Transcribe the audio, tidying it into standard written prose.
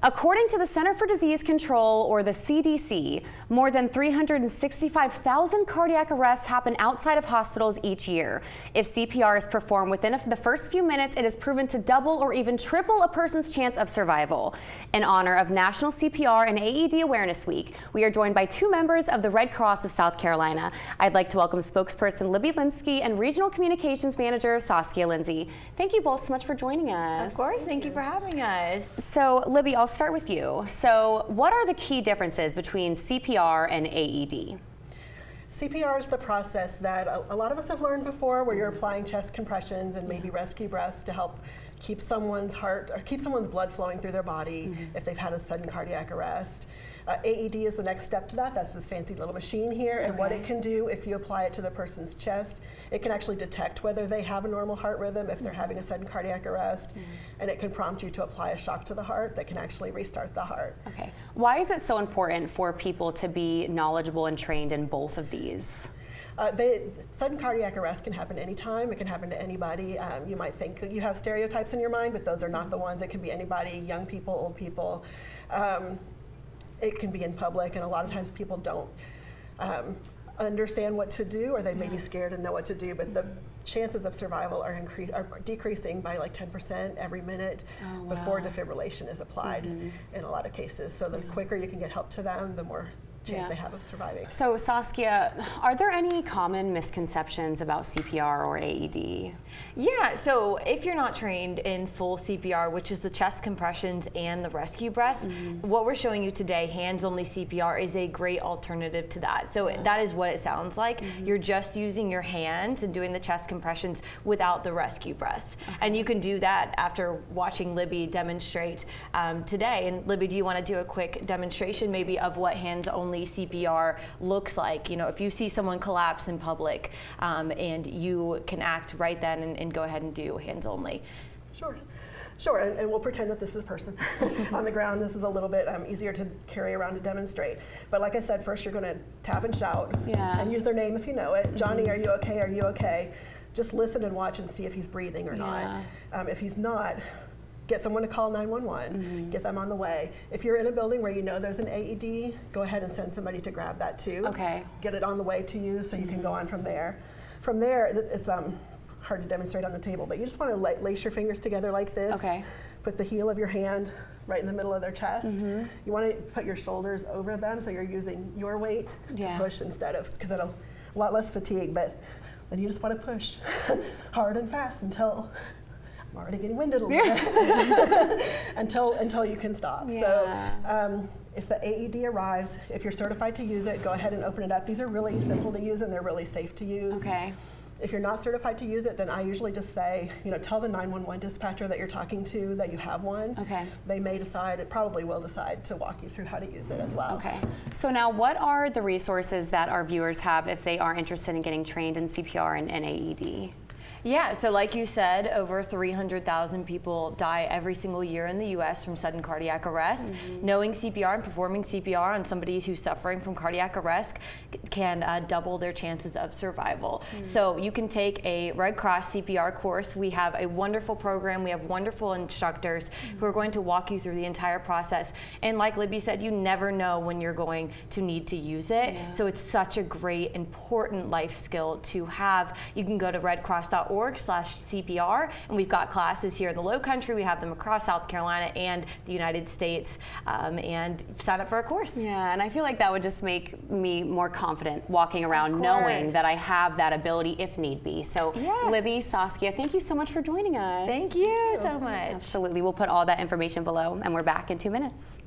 According to the Center for Disease Control, or the CDC, more than 365,000 cardiac arrests happen outside of hospitals each year. If CPR is performed within the first few minutes, it is proven to double or even triple a person's chance of survival. In honor of National CPR and AED Awareness Week, we are joined by two members of the Red Cross of South Carolina. I'd like to welcome spokesperson Libby Lynskey and Regional Communications Manager Saskia Lindsay. Thank you both so much for joining us. Of course, thank you for having us. So, Libby, I'll start with you. So, what are the key differences between CPR and AED? CPR is the process that a lot of us have learned before, where you're applying chest compressions and maybe rescue breaths to help keep someone's heart or keep someone's blood flowing through their body if they've had a sudden cardiac arrest. AED is the next step to that. That's this fancy little machine here, and what it can do if you apply it to the person's chest, it can actually detect whether they have a normal heart rhythm if they're having a sudden cardiac arrest, and it can prompt you to apply a shock to the heart that can actually restart the heart. Okay. Why is it so important for people to be knowledgeable and trained in both of these? Sudden cardiac arrest can happen anytime. It can happen to anybody. You might think you have stereotypes in your mind, but those are not the ones. It can be anybody, young people, old people. It can be in public, and a lot of times people don't understand what to do, or they may be scared and know what to do, but the chances of survival are decreasing by like 10% every minute before defibrillation is applied in a lot of cases. So the quicker you can get help to them, the more chance they have of surviving. So Saskia, are there any common misconceptions about CPR or AED? Yeah, so if you're not trained in full CPR, which is the chest compressions and the rescue breaths, what we're showing you today, hands-only CPR, is a great alternative to that. So that is what it sounds like. You're just using your hands and doing the chest compressions without the rescue breaths. And you can do that after watching Libby demonstrate today. And Libby, do you want to do a quick demonstration maybe of what hands-only CPR looks like? You know, if you see someone collapse in public and you can act right then and go ahead and do hands only. Sure, and we'll pretend that this is a person on the ground. This is a little bit easier to carry around to demonstrate. But like I said, first you're going to tap and shout and use their name if you know it. Johnny, are you okay? Are you okay? Just listen and watch and see if he's breathing or not. If he's not, get someone to call 911, get them on the way. If you're in a building where you know there's an AED, go ahead and send somebody to grab that too. Get it on the way to you so you can go on from there. From there, it's hard to demonstrate on the table, but you just want to lace your fingers together like this. Put the heel of your hand right in the middle of their chest. You want to put your shoulders over them so you're using your weight to push instead of, because it'll a lot less fatigue, but then you just want to push hard and fast until I'm already getting winded a little bit until you can stop. So if the AED arrives, if you're certified to use it, go ahead and open it up. These are really simple to use and they're really safe to use. If you're not certified to use it, then I usually just say, you know, tell the 911 dispatcher that you're talking to that you have one. They may decide, it probably will decide to walk you through how to use it as well. So now what are the resources that our viewers have if they are interested in getting trained in CPR and AED? Yeah, so like you said, over 300,000 people die every single year in the U.S. from sudden cardiac arrest. Knowing CPR and performing CPR on somebody who's suffering from cardiac arrest can double their chances of survival. So you can take a Red Cross CPR course. We have a wonderful program. We have wonderful instructors who are going to walk you through the entire process. And like Libby said, you never know when you're going to need to use it. So it's such a great, important life skill to have. You can go to redcross.org/CPR, and we've got classes here in the Low Country. We have them across South Carolina and the United States, and sign up for a course. And I feel like that would just make me more confident walking around knowing that I have that ability if need be. So Libby, Saskia, thank you so much for joining us. Thank you so much. Absolutely. We'll put all that information below, and we're back in 2 minutes.